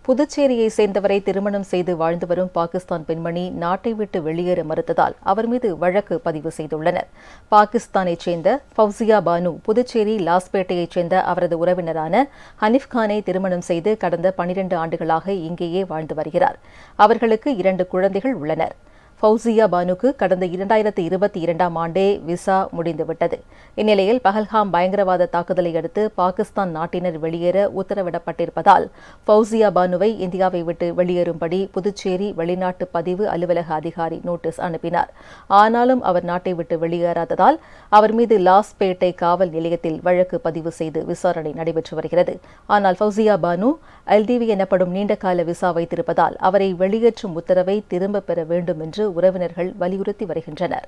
புதுச்சேரியை சேர்ந்தவரை திருமணம் செய்து வாழ்ந்து வரும் பாகிஸ்தான் பெண்மணி நாட்டை விட்டு வெளியேற மறுத்ததால் அவர் மீது வழக்கு பதிவு செய்துள்ளனர். பாகிஸ்தானைச் சேர்ந்த ஃபவுசியா பானு புதுச்சேரி லாஸ்பேட்டையைச் சேர்ந்த அவரது உறவினரான ஹனீஃப் கானை திருமணம் செய்து கடந்த 12 ஆண்டுகளாக இங்கேயே வாழ்ந்து வருகிறார். அவர்களுக்கு 2 குழந்தைகள் உள்ளனர். ஃபவுசியா பானுக்கு கடந்த 2022ஆம் ஆண்டே விசா முடிந்துவிட்டது. இந்நிலையில் பஹல்காம் பயங்கரவாத தாக்குதலை அடுத்து பாகிஸ்தான் நாட்டினர் வெளியேற உத்தரவிடப்பட்டிருப்பதால் ஃபவுசியா பானுவை இந்தியாவை விட்டு வெளியேறும்படி புதுச்சேரி வெளிநாட்டு பதிவு அலுவலக அதிகாரி நோட்டீஸ் அனுப்பினார். ஆனாலும் அவர் நாட்டை விட்டு வெளியேறாததால் அவர் மீது லாஸ்பேட்டை காவல் நிலையத்தில் வழக்கு பதிவு செய்து விசாரணை நடைபெற்று வருகிறது. ஆனால் ஃபவுசியா பானு எல்டிவி எனப்படும் நீண்டகால விசா வைத்திருப்பதால் அவரை வெளியேற்றும் உத்தரவை திரும்பப் பெற வேண்டும் என்று உறவினர்கள் வலியுறுத்தி வருகின்றனர்.